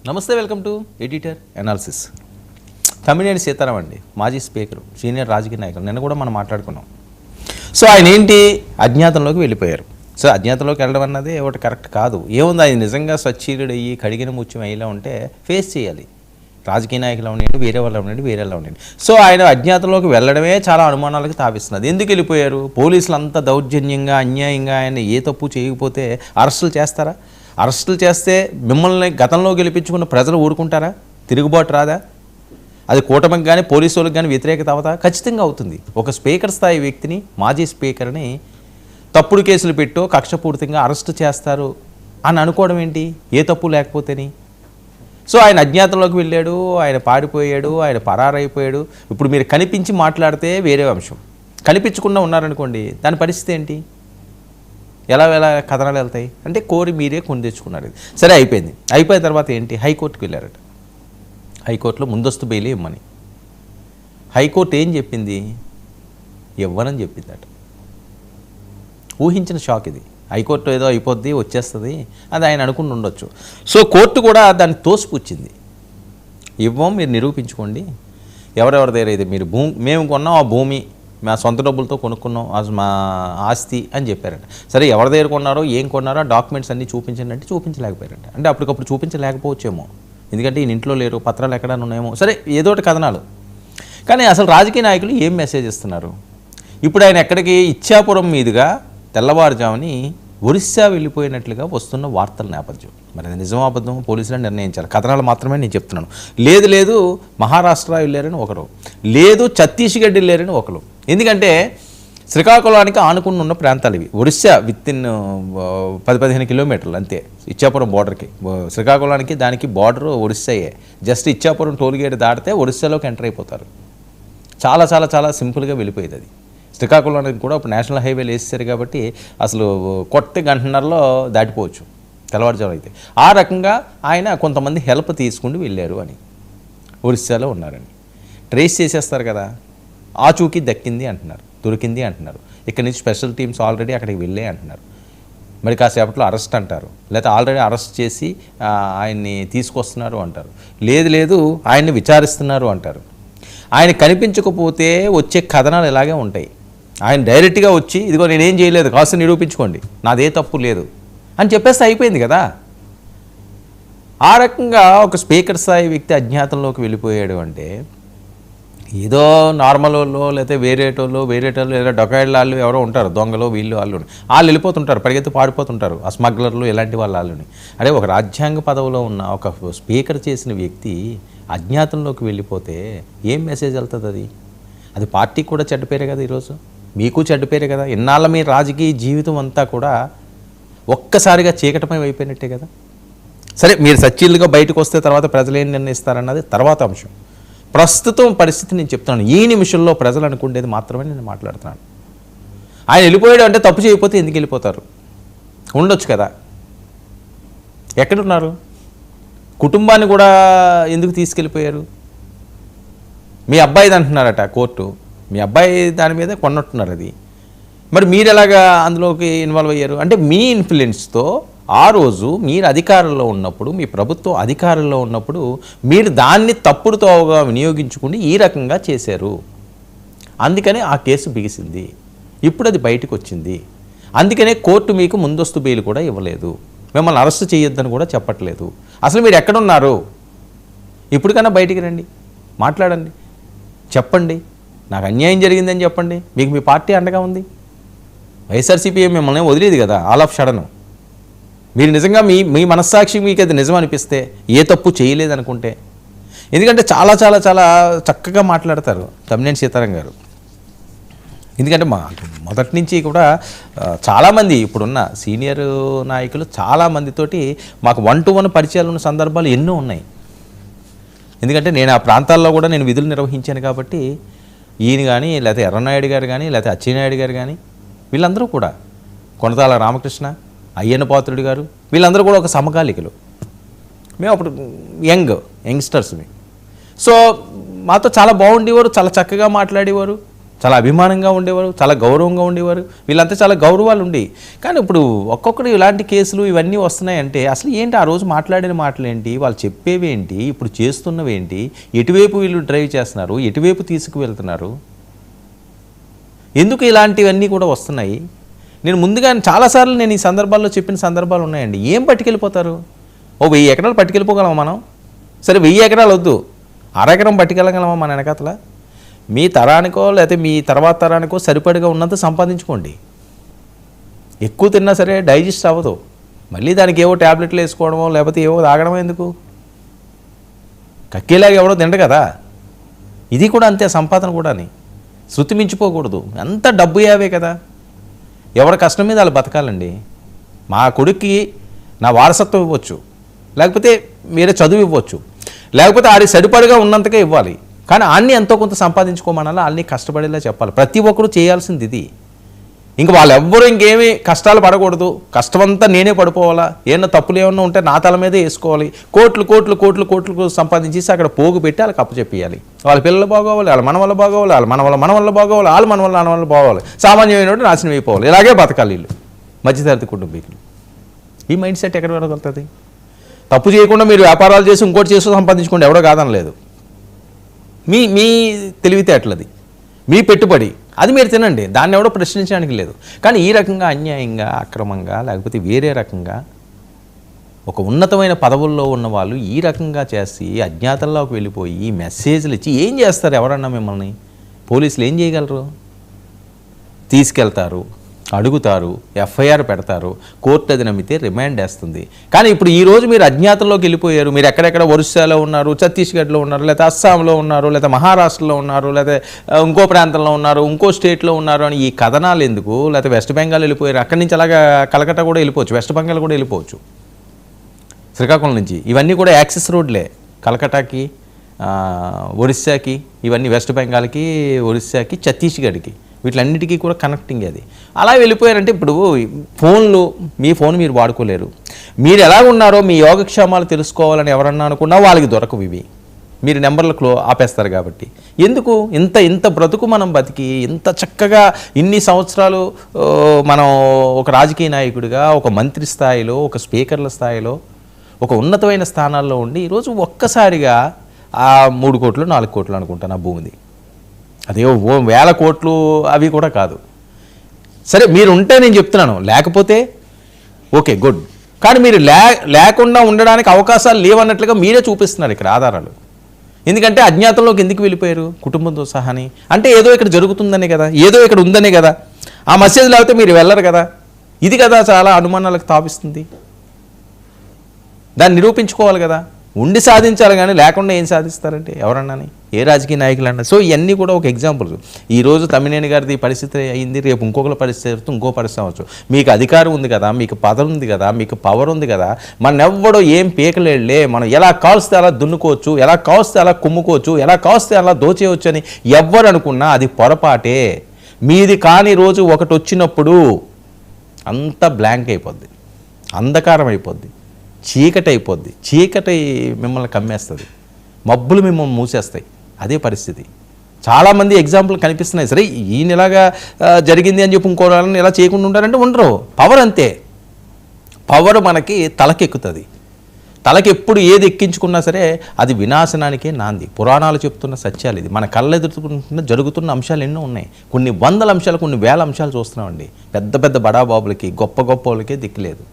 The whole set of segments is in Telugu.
నమస్తే, welcome to editor analysis. Tammineni Sitaram అండి, మాజీ స్పీకర్, సీనియర్ రాజకీయ నాయకులు. నిన్న కూడా మనం మాట్లాడుకున్నాం. సో ఆయన ఏంటి, అజ్ఞాతంలోకి వెళ్ళిపోయారు. సో అజ్ఞాతంలోకి వెళ్ళడం అన్నది ఒకటి కరెక్ట్ కాదు. ఏముంది, ఆయన నిజంగా సచ్చీలుడు అయ్యి కడిగిన ముత్యం అయ్యేలా ఉంటే ఫేస్ చేయాలి. రాజకీయ నాయకులు ఉండండి, వేరే వాళ్ళు ఉండండి, వేరేలా ఉండండి. సో ఆయన అజ్ఞాతంలోకి వెళ్ళడమే చాలా అనుమానాలకు తావిస్తున్నది. ఎందుకు వెళ్ళిపోయారు? పోలీసులు అంతా దౌర్జన్యంగా, అన్యాయంగా ఆయన ఏ తప్పు చేయకపోతే అరెస్టులు చేస్తారా? అరెస్టులు చేస్తే మిమ్మల్ని గతంలో గెలిపించుకున్న ప్రజలు ఊరుకుంటారా? తిరుగుబాటు రాదా? అది కూటమికి కానీ పోలీసు వాళ్ళకి కానీ వ్యతిరేకత అవుతా? ఖచ్చితంగా అవుతుంది. ఒక స్పీకర్ స్థాయి వ్యక్తిని, మాజీ స్పీకర్ని తప్పుడు కేసులు పెట్టో కక్షపూరితంగా అరెస్టు చేస్తారు అని అనుకోవడం ఏంటి, ఏ తప్పు లేకపోతేని? సో ఆయన అజ్ఞాతంలోకి వెళ్ళాడు, ఆయన పారిపోయాడు, ఆయన పరారైపోయాడు. ఇప్పుడు మీరు కనిపించి మాట్లాడితే వేరే అంశం, కనిపించకుండా ఉన్నారనుకోండి, దాని పరిస్థితి ఏంటి? ఎలా కథనాలు వెళ్తాయి అంటే కోరి మీరే కొని తెచ్చుకున్నారు. సరే, అయిపోయింది. అయిపోయిన తర్వాత ఏంటి, హైకోర్టుకు వెళ్ళారట. హైకోర్టులో ముందస్తు బెయిల్ ఇవ్వమని. హైకోర్టు ఏం చెప్పింది? ఇవ్వనని చెప్పిందట. ఊహించిన షాక్ ఇది. హైకోర్టు ఏదో అయిపోద్ది, వచ్చేస్తుంది అది ఆయన అనుకుని ఉండొచ్చు. సో కోర్టు కూడా దాన్ని తోసిపుచ్చింది. ఇవ్వం, మీరు నిరూపించుకోండి. ఎవరెవరి దగ్గర అయితే మీరు మేము కొన్నాం, ఆ భూమి మా సొంత డబ్బులతో కొనుక్కున్నాం, మా ఆస్తి అని చెప్పారంట. సరే, ఎవరి దగ్గర కొన్నారో, ఏం కొన్నారో డాక్యుమెంట్స్ అన్నీ చూపించండి అంటే చూపించలేకపోయారంట. అంటే అప్పటికప్పుడు చూపించలేకపోవచ్చేమో, ఎందుకంటే ఈయన ఇంట్లో లేరు, పత్రాలు ఎక్కడైనా ఉన్నాయేమో. సరే, ఏదో ఒకటి కథనాలు. కానీ అసలు రాజకీయ నాయకులు ఏం మెసేజ్ ఇస్తున్నారు? ఇప్పుడు ఆయన ఎక్కడికి, ఇచ్చాపురం మీదుగా తెల్లవారుజాముని ఒరిస్సా వెళ్ళిపోయినట్లుగా వస్తున్న వార్తల నేపథ్యం. మరి అది నిజమో అబద్ధం పోలీసులు నిర్ణయించారు. కథనాలు మాత్రమే నేను చెప్తున్నాను. లేదు మహారాష్ట్ర వెళ్ళారని ఒకరు, లేదు ఛత్తీస్గఢ్ వెళ్ళారని ఒకరు. ఎందుకంటే శ్రీకాకుళానికి ఆనుకుని ఉన్న ప్రాంతాలు ఇవి. ఒరిస్సా విత్ ఇన్ 10-15 కిలోమీటర్లు అంతే ఇచ్చాపురం బార్డర్కి. శ్రీకాకుళానికి దానికి బార్డర్ ఒరిస్సాయే. జస్ట్ ఇచ్చాపురం టోల్గేట్ దాటితే ఒరిస్సాలోకి ఎంటర్ అయిపోతారు. చాలా చాలా చాలా సింపుల్గా వెళ్ళిపోయేది అది. శ్రీకాకుళానికి కూడా ఇప్పుడు నేషనల్ హైవేలు వేసేసారు కాబట్టి అసలు కొత్త గంటన్నరలో దాటిపోవచ్చు తెల్లవారుజాము అయితే. ఆ రకంగా ఆయన కొంతమంది హెల్ప్ తీసుకుని వెళ్ళారు అని, ఒరిస్సాలో ఉన్నారని ట్రేస్ చేసేస్తారు కదా. ఆచూకీ దక్కింది అంటున్నారు, దొరికింది అంటున్నారు. ఇక్కడ నుంచి స్పెషల్ టీమ్స్ ఆల్రెడీ అక్కడికి వెళ్ళే అంటున్నారు. మరి కాసేపట్లో అరెస్ట్ అంటారు, లేకపోతే ఆల్రెడీ అరెస్ట్ చేసి ఆయన్ని తీసుకొస్తున్నారు అంటారు. లేదు ఆయన్ని విచారిస్తున్నారు అంటారు. ఆయన కనిపించకపోతే వచ్చే కథనాలు ఇలాగే ఉంటాయి. ఆయన డైరెక్ట్గా వచ్చి ఇదిగో నేనేం చేయలేదు, కాస్త నిరూపించుకోండి, నాదే తప్పు లేదు అని చెప్పేస్తే అయిపోయింది కదా. ఆ రకంగా ఒక స్పీకర్ స్థాయి వ్యక్తి అజ్ఞాతంలోకి వెళ్ళిపోయాడు అంటే ఏదో నార్మల్ వాళ్ళు, లేకపోతే వేరేటోళ్ళు లేదా డొకాయిడ్ వాళ్ళు ఎవరో ఉంటారు, దొంగలు వీళ్ళు వాళ్ళు వెళ్ళిపోతుంటారు, పరిగెత్తి పాడిపోతుంటారు, ఆ స్మగ్లర్లు ఇలాంటి వాళ్ళని. అదే ఒక రాజ్యాంగ పదవిలో ఉన్న ఒక స్పీకర్ చేసిన వ్యక్తి అజ్ఞాతంలోకి వెళ్ళిపోతే ఏం మెసేజ్ వెళ్తుంది? అది పార్టీకి కూడా చెడ్డపేరే కదా, ఈరోజు మీకు చెడ్డపేరే కదా. ఇన్నాళ్ళ మీ రాజకీయ జీవితం అంతా కూడా ఒక్కసారిగా చీకటమై అయిపోయినట్టే కదా. సరే, మీరు సచ్చీలుగా బయటకు వస్తే తర్వాత ప్రజలు ఏం నిర్ణయిస్తారన్నది తర్వాత అంశం. ప్రస్తుతం పరిస్థితి నేను చెప్తున్నాను. ఈ నిమిషంలో ప్రజలు అనుకునేది మాత్రమే నేను మాట్లాడుతున్నాను. ఆయన వెళ్ళిపోయాడు అంటే తప్పు చేయకపోతే ఎందుకు వెళ్ళిపోతారు? ఉండొచ్చు కదా. ఎక్కడున్నారు? కుటుంబాన్ని కూడా ఎందుకు తీసుకెళ్ళిపోయారు? మీ అబ్బాయిది అంటున్నారట కోర్టు, మీ అబ్బాయి దాని మీద కొన్నట్టున్నారు అది. మరి మీరు ఎలాగా అందులోకి ఇన్వాల్వ్ అయ్యారు? అంటే మీ ఇన్ఫ్లుయెన్స్తో ఆ రోజు మీరు అధికారంలో ఉన్నప్పుడు, మీ ప్రభుత్వం అధికారంలో ఉన్నప్పుడు మీరు దాన్ని తప్పుడుతోగా వినియోగించుకుని ఈ రకంగా చేశారు. అందుకనే ఆ కేసు బిగిసింది. ఇప్పుడు అది బయటకు వచ్చింది. అందుకనే కోర్టు మీకు ముందస్తు బెయిల్ కూడా ఇవ్వలేదు, మిమ్మల్ని అరెస్ట్ చేయొద్దని కూడా చెప్పట్లేదు. అసలు మీరు ఎక్కడున్నారు? ఇప్పటికన్నా బయటికి రండి, మాట్లాడండి, చెప్పండి, నాకు అన్యాయం జరిగిందని చెప్పండి. మీకు మీ పార్టీ అండగా ఉంది. వైఎస్ఆర్సీపీ మిమ్మల్ని వదిలేదు కదా ఆల్ ఆఫ్ సడన్. మీరు నిజంగా మీ మనస్సాక్షి మీకు అది నిజం అనిపిస్తే, ఏ తప్పు చేయలేదనుకుంటే, ఎందుకంటే చాలా చాలా చాలా చక్కగా మాట్లాడతారు తమ్మినేని సీతారాం గారు. ఎందుకంటే మొదటి నుంచి కూడా చాలామంది ఇప్పుడున్న సీనియర్ నాయకులు చాలామందితోటి మాకు 1-to-1 పరిచయాలు ఉన్న సందర్భాలు ఎన్నో ఉన్నాయి. ఎందుకంటే నేను ఆ ప్రాంతాల్లో కూడా నేను విధులు నిర్వహించాను కాబట్టి ఈయన కానీ, లేకపోతే ఎర్రనాయుడు గారు కానీ, లేకపోతే అచ్చెన్నాయుడు గారు కానీ, వీళ్ళందరూ కూడా, కొనతాల రామకృష్ణ, అయ్యన్న పాత్రుడు గారు, వీళ్ళందరూ కూడా ఒక సమకాలికలు. మేము అప్పుడు యంగ్స్టర్స్మి. సో మాతో చాలా బాగుండేవారు, చాలా చక్కగా మాట్లాడేవారు. చాలా అభిమానంగా ఉండేవారు, చాలా గౌరవంగా ఉండేవారు. వీళ్ళంతా చాలా గౌరవాలు ఉండి, కానీ ఇప్పుడు ఒక్కొక్కరు ఇలాంటి కేసులు ఇవన్నీ వస్తున్నాయంటే అసలు ఏంటి, ఆ రోజు మాట్లాడిన మాటలు ఏంటి, వాళ్ళు చెప్పేవి ఏంటి, ఇప్పుడు చేస్తున్నవి ఏంటి, ఎటువైపు వీళ్ళు డ్రైవ్ చేస్తున్నారు, ఎటువైపు తీసుకువెళ్తున్నారు, ఎందుకు ఇలాంటివన్నీ కూడా వస్తున్నాయి. నేను ముందుగా చాలాసార్లు నేను ఈ సందర్భాల్లో చెప్పిన సందర్భాలు ఉన్నాయండి. ఏం పట్టుకెళ్ళిపోతారు? 1000 ఎకరాలు పట్టుకెళ్ళిపోగలమా మనం? సరే 1000 ఎకరాలు వద్దు, అరెకరం పట్టుకెళ్ళగలమా మన వెనకాతల? మీ తరానికో లేకపోతే మీ తర్వాత తరానికో సరిపడిగా ఉన్నంత సంపాదించుకోండి. ఎక్కువ తిన్నా సరే డైజెస్ట్ అవ్వదు, మళ్ళీ దానికి ఏవో ట్యాబ్లెట్లు వేసుకోవడమో లేకపోతే ఏవో తాగడమో ఎందుకు? కక్కేలాగా ఎవడో తిండ కదా. ఇది కూడా అంతే, సంపాదన కూడాని శృతి మించిపోకూడదు. అంత డబ్బు యావే కదా, ఎవరి కష్టం మీద వాళ్ళు బతకాలండి. మా కొడుక్కి నా వారసత్వం ఇవ్వచ్చు, లేకపోతే మీరే చదువు ఇవ్వచ్చు, లేకపోతే ఆడికి సరిపడిగా ఉన్నంతకే ఇవ్వాలి. కానీ అన్నీ ఎంతో కొంత సంపాదించుకోమనాలా, అన్నీ కష్టపడేలా చెప్పాలి. ప్రతి ఒక్కరూ చేయాల్సింది ఇది. ఇంక వాళ్ళెవ్వరూ ఇంకేమీ కష్టాలు పడకూడదు, కష్టమంతా నేనే పడిపోవాలా, ఏమన్నా తప్పులు ఏమన్నా ఉంటే నా తల మీదే వేసుకోవాలి, కోట్లు కోట్లు కోట్లు కోట్లు సంపాదించేసి అక్కడ పోగు పెట్టి వాళ్ళకి అప్పచెప్పియాలి. వాళ్ళ పిల్లలు బాగోవాలి, వాళ్ళ మన వల్ల బాగోవాలి, వాళ్ళ మన వల్ల బాగోవాలి, వాళ్ళ మన వల్ల బాగోవాలి, సామాన్యమైన నాశనం అయిపోవాలి. ఇలాగే బతకాలి వీళ్ళు, మధ్యతరగతి కుటుంబీకులు. ఈ మైండ్ సెట్ ఎక్కడ వరగలుగుతుంది? తప్పు చేయకుండా మీరు వ్యాపారాలు చేసి ఇంకోటి చేసి సంపాదించుకోండి, ఎవడో కాదనలేదు. మీ తెలివితేటలది, మీ పెట్టుబడి, అది మీరు తినండి, దాన్ని ఎవడో ప్రశ్నించడానికి లేదు. కానీ ఈ రకంగా అన్యాయంగా, అక్రమంగా, లేకపోతే వేరే రకంగా ఒక ఉన్నతమైన పదవుల్లో ఉన్న వాళ్ళు ఈ రకంగా చేసి అజ్ఞాతంలోకి వెళ్ళిపోయి మెసేజ్లు ఇచ్చి ఏం చేస్తారు? ఎవరన్నా మిమ్మల్ని పోలీసులు ఏం చేయగలరు? తీసుకెళ్తారు, అడుగుతారు, ఎఫ్ఐఆర్ పెడతారు, కోర్టు అది నమ్మితే రిమాండ్ వేస్తుంది. కానీ ఇప్పుడు ఈరోజు మీరు అజ్ఞాతంలోకి వెళ్ళిపోయారు. మీరు ఎక్కడెక్కడ ఒరిస్సాలో ఉన్నారు, ఛత్తీస్గఢ్లో ఉన్నారు, లేకపోతే అస్సాంలో ఉన్నారు, లేకపోతే మహారాష్ట్రలో ఉన్నారు, లేకపోతే ఇంకో ప్రాంతంలో ఉన్నారు, ఇంకో స్టేట్లో ఉన్నారు అని ఈ కథనాలు ఎందుకు? లేకపోతే వెస్ట్ బెంగాల్ వెళ్ళిపోయారు, అక్కడి నుంచి అలాగా కలకత్తా కూడా వెళ్ళిపోవచ్చు, వెస్ట్ బెంగాల్ కూడా వెళ్ళిపోవచ్చు, శ్రీకాకుళం నుంచి. ఇవన్నీ కూడా యాక్సెస్ రోడ్లే, కలకట్టాకి, ఒరిస్సాకి, ఇవన్నీ వెస్ట్ బెంగాల్కి, ఒరిస్సాకి, ఛత్తీస్గఢ్కి, వీటిలన్నిటికీ కూడా కనెక్టింగ్ అది. అలా వెళ్ళిపోయారంటే ఇప్పుడు ఫోన్లు, మీ ఫోన్ మీరు వాడుకోలేరు. మీరు ఎలా ఉన్నారో మీ యోగక్షేమాలు తెలుసుకోవాలని ఎవరన్నా అనుకున్నా వాళ్ళకి దొరకవు ఇవి. మీరు నెంబర్లు ఆపేస్తారు కాబట్టి. ఎందుకు ఇంత బ్రతుకు మనం బతికి ఇంత చక్కగా ఇన్ని సంవత్సరాలు మనం ఒక రాజకీయ నాయకుడిగా, ఒక మంత్రి స్థాయిలో, ఒక స్పీకర్ల స్థాయిలో, ఒక ఉన్నతమైన స్థానాల్లో ఉండి ఈరోజు ఒక్కసారిగా 3 కోట్లు 4 కోట్లు అనుకుంటాను ఆ భూమిది. అదే 1000 కోట్లు అవి కూడా కాదు. సరే మీరు ఉంటే నేను చెప్తున్నాను, లేకపోతే ఓకే గుడ్. కానీ మీరు లేకుండా ఉండడానికి అవకాశాలు లేవన్నట్లుగా మీరే చూపిస్తున్నారు ఇక్కడ ఆధారాలు. ఎందుకంటే అజ్ఞాతంలోకి ఎందుకు వెళ్ళిపోయారు కుటుంబంతో సహాని? అంటే ఏదో ఇక్కడ జరుగుతుందనే కదా, ఏదో ఇక్కడ ఉందనే కదా. ఆ మెసేజ్ లేకపోతే మీరు వెళ్ళరు కదా. ఇది కదా చాలా అనుమానాలకు తాపిస్తుంది. దాన్ని నిరూపించుకోవాలి కదా, ఉండి సాధించాలి. కానీ లేకుండా ఏం సాధిస్తారంటే ఎవరన్నాని, ఏ రాజకీయ నాయకులు అన్నా. సో ఇవన్నీ కూడా ఒక ఎగ్జాంపుల్. ఈరోజు తమ్మినేని గారిది పరిస్థితి అయింది, రేపు ఇంకొకరి పరిస్థితి ఇంకో పరిస్థితి అవ్వచ్చు. మీకు అధికారం ఉంది కదా, మీకు పదవి ఉంది కదా, మీకు పవర్ ఉంది కదా, మన ఎవ్వడో ఏం పీకలేళ్లే, మనం ఎలా కాల్స్తే అలా దున్నుకోవచ్చు, ఎలా కాల్స్తే అలా కుమ్ముకోవచ్చు, ఎలా కాల్స్తే అలా దోచేయవచ్చు అని ఎవ్వరు అనుకున్నా అది పొరపాటే. మీది కాని రోజు ఒకటి వచ్చినప్పుడు అంతా బ్లాంక్ అయిపోద్ది, అంధకారం అయిపోద్ది, చీకటి అయిపోద్ది. చీకటి మిమ్మల్ని కమ్మేస్తుంది, మబ్బులు మిమ్మల్ని మూసేస్తాయి. అదే పరిస్థితి. చాలామంది ఎగ్జాంపుల్ కనిపిస్తున్నాయి. సరే ఈయన ఇలాగా జరిగింది అని చెప్పి ఇంకో వాళ్ళని ఎలా చేయకుండా ఉంటారంటే ఉండరు. పవర్ అంతే, పవర్ మనకి తలకెక్కుతుంది. తలకి ఎప్పుడు ఏది ఎక్కించుకున్నా సరే అది వినాశనానికే నాంది. పురాణాలు చెప్తున్న సత్యాలు ఇది. మన కళ్ళెదురుకుంటున్న జరుగుతున్న అంశాలు ఎన్నో ఉన్నాయి. కొన్ని వందల అంశాలు, కొన్ని వేల అంశాలు చూస్తున్నామండి. పెద్ద పెద్ద బడాబాబులకి, గొప్ప గొప్ప వాళ్ళకే దిక్కులేదు.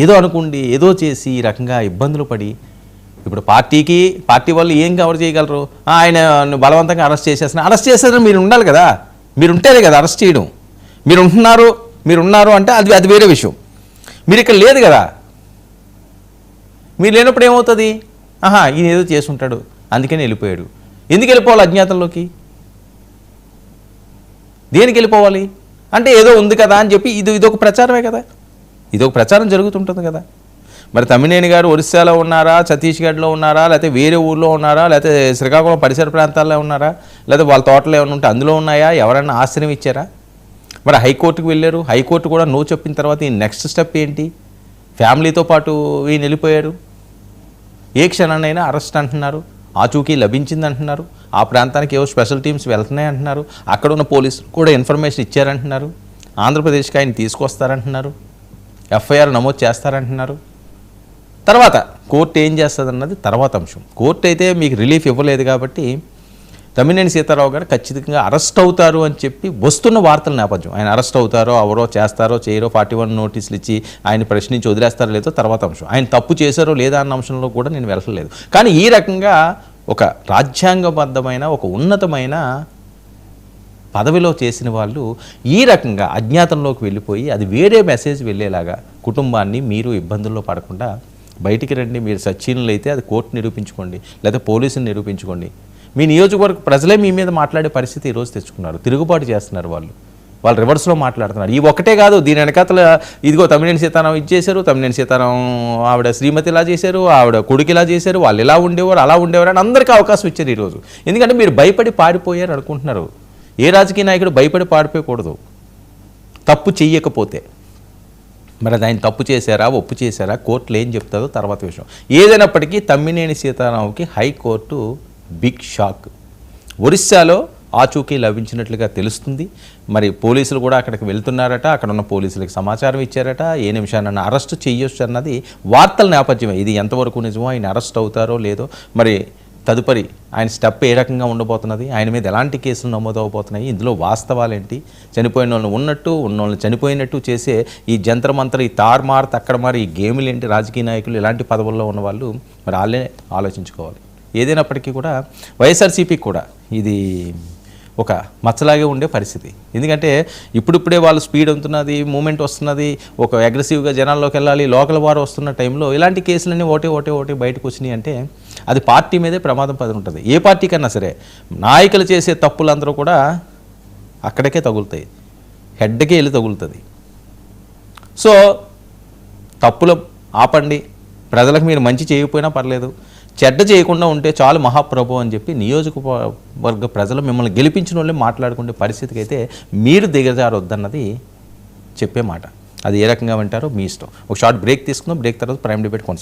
ఏదో అనుకోండి, ఏదో చేసి ఈ రకంగా ఇబ్బందులు పడి ఇప్పుడు పార్టీ వాళ్ళు ఏం కవర్ చేయగలరు? ఆయన బలవంతంగా అరెస్ట్ చేసేసిన మీరు ఉండాలి కదా, మీరు ఉంటేనే కదా అరెస్ట్ చేయడం. మీరు ఉన్నారు అంటే అది వేరే విషయం. మీరు ఇక్కడ లేదు కదా. మీరు లేనప్పుడు ఏమవుతుంది? ఈయన ఏదో చేసుంటాడు అందుకని వెళ్ళిపోయాడు. ఎందుకు వెళ్ళిపోవాలి అజ్ఞాతంలోకి? దేనికి వెళ్ళిపోవాలి అంటే ఏదో ఉంది కదా అని చెప్పి ఇదొక ప్రచారమే కదా, ఇదొక ప్రచారం జరుగుతుంటుంది కదా. మరి తమ్మినేని గారు ఒరిస్సాలో ఉన్నారా, ఛత్తీస్గఢ్లో ఉన్నారా, లేకపోతే వేరే ఊళ్ళో ఉన్నారా, లేకపోతే శ్రీకాకుళం పరిసర ప్రాంతాల్లో ఉన్నారా, లేకపోతే వాళ్ళ తోటలో ఏమైనా ఉంటే అందులో ఉన్నాయా? ఎవరైనా ఆశ్రయం ఇచ్చారా? మరి హైకోర్టుకు వెళ్ళారు, హైకోర్టు కూడా నో చెప్పిన తర్వాత ఈ నెక్స్ట్ స్టెప్ ఏంటి? ఫ్యామిలీతో పాటు ఈయన వెళ్ళిపోయారు. ఏ క్షణాన్నైనా అరెస్ట్ అంటున్నారు. ఆచూకీ లభించింది అంటున్నారు. ఆ ప్రాంతానికి ఏవో స్పెషల్ టీమ్స్ వెళ్తున్నాయి అంటున్నారు. అక్కడ ఉన్న పోలీసులు కూడా ఇన్ఫర్మేషన్ ఇచ్చారంటున్నారు. ఆంధ్రప్రదేశ్కి ఆయన తీసుకొస్తారంటున్నారు. ఎఫ్ఐఆర్ నమోదు చేస్తారంటున్నారు. తర్వాత కోర్టు ఏం చేస్తుంది అన్నది తర్వాత అంశం. కోర్టు అయితే మీకు రిలీఫ్ ఇవ్వలేదు కాబట్టి తమ్మినేని సీతారావు గారు ఖచ్చితంగా అరెస్ట్ అవుతారు అని చెప్పి వస్తున్న వార్తల నేపథ్యం. ఆయన అరెస్ట్ అవుతారో ఎవరో చేస్తారో చేయరో 41 నోటీసులు ఇచ్చి ఆయన ప్రశ్నించి వదిలేస్తారో లేదో తర్వాత అంశం. ఆయన తప్పు చేశారో లేదా అన్న అంశంలో కూడా నేను వెళ్ళలేదు. కానీ ఈ రకంగా ఒక రాజ్యాంగబద్ధమైన ఒక ఉన్నతమైన పదవిలో చేసిన వాళ్ళు ఈ రకంగా అజ్ఞాతంలోకి వెళ్ళిపోయి అది వేరే మెసేజ్ వెళ్ళేలాగా కుటుంబాన్ని మీరు ఇబ్బందుల్లో పడకుండా బయటికి రండి, మీరు సచ్చీనులు అయితే అది కోర్టు నిరూపించుకోండి, లేదా పోలీసుని నిరూపించుకోండి. మీ నియోజకవర్గ ప్రజలే మీ మీద మాట్లాడే పరిస్థితి ఈరోజు తెచ్చుకున్నారు. తిరుగుబాటు చేస్తున్నారు వాళ్ళు రివర్స్లో మాట్లాడుతున్నారు. ఈ ఒకటే కాదు, దీని వెనకాతల ఇదిగో తమ్మినేని సీతారాం ఇచ్చేశారు, తమ్మినేని సీతారాం ఆవిడ శ్రీమతి ఇలా చేశారు, ఆవిడ కొడుకు ఇలా చేశారు, వాళ్ళు ఇలా ఉండేవారు అలా ఉండేవారు అని అందరికీ అవకాశం ఇచ్చారు ఈరోజు. ఎందుకంటే మీరు భయపడి పారిపోయారు అనుకుంటున్నారు. ఏ రాజకీయ నాయకుడు భయపడి పారిపోయకూడదు తప్పు చెయ్యకపోతే. మరి అది ఆయన తప్పు చేశారా ఒప్పు చేశారా కోర్టులు ఏం చెప్తారో తర్వాత విషయం. ఏదైనప్పటికీ తమ్మినేని సీతారాంకి హైకోర్టు బిగ్ షాక్. ఒరిస్సాలో ఆచూకీ లభించినట్లుగా తెలుస్తుంది. మరి పోలీసులు కూడా అక్కడికి వెళ్తున్నారట, అక్కడ ఉన్న పోలీసులకు సమాచారం ఇచ్చారట, ఏ నిమిషాన్ని అరెస్ట్ చేయొచ్చు అన్నది వార్తల నేపథ్యమే. ఇది ఎంతవరకు నిజమో, ఆయన అరెస్ట్ అవుతారో లేదో, మరి తదుపరి ఆయన స్టెప్ ఏ రకంగా ఉండబోతున్నది, ఆయన మీద ఎలాంటి కేసులు నమోదవబోతున్నాయి, ఇందులో వాస్తవాలేంటి, చనిపోయిన వాళ్ళని ఉన్నట్టు ఉన్నోళ్ళని చనిపోయినట్టు చేసే ఈ జంతర్ మంతర్, ఈ తార్మార్ తక్కడమార్, ఈ గేములు ఏంటి, రాజకీయ నాయకులు ఇలాంటి పదవుల్లో ఉన్న వాళ్ళు మరి వాళ్ళే ఆలోచించుకోవాలి. ఏదైనప్పటికీ కూడా వైఎస్ఆర్సీపీ కూడా ఇది ఒక మచ్చలాగే ఉండే పరిస్థితి. ఎందుకంటే ఇప్పుడిప్పుడే వాళ్ళు స్పీడ్ అవుతున్నది, మూమెంట్ వస్తున్నది, ఒక అగ్రెసివ్గా జనాల్లోకి వెళ్ళాలి, లోకల్ వారు వస్తున్న టైంలో ఇలాంటి కేసులన్నీ ఒకటి బయటకు వచ్చినాయి అంటే అది పార్టీ మీదే ప్రమాదం పడి ఉంటుంది. ఏ పార్టీ కన్నా సరే నాయకులు చేసే తప్పులందరూ కూడా అక్కడికే తగులుతాయి, హెడ్కే వెళ్ళి తగులుతుంది. సో తప్పులు ఆపండి, ప్రజలకు మీరు మంచి చేయకపోయినా పర్లేదు, చెడ్డ చేయకుండా ఉంటే చాలు మహాప్రభు అని చెప్పి నియోజకవర్గ ప్రజలు మిమ్మల్ని గెలిపించిన వాళ్ళే మాట్లాడుకునే పరిస్థితికి అయితే మీరు దిగజారొద్దన్నది చెప్పే మాట. అది ఏ రకంగా వింటారో మీ ఇష్టం. ఒక షార్ట్ బ్రేక్ తీసుకుందాం. బ్రేక్ తర్వాత ప్రైమ్ డిబేట్ కొనసాగుతుంది.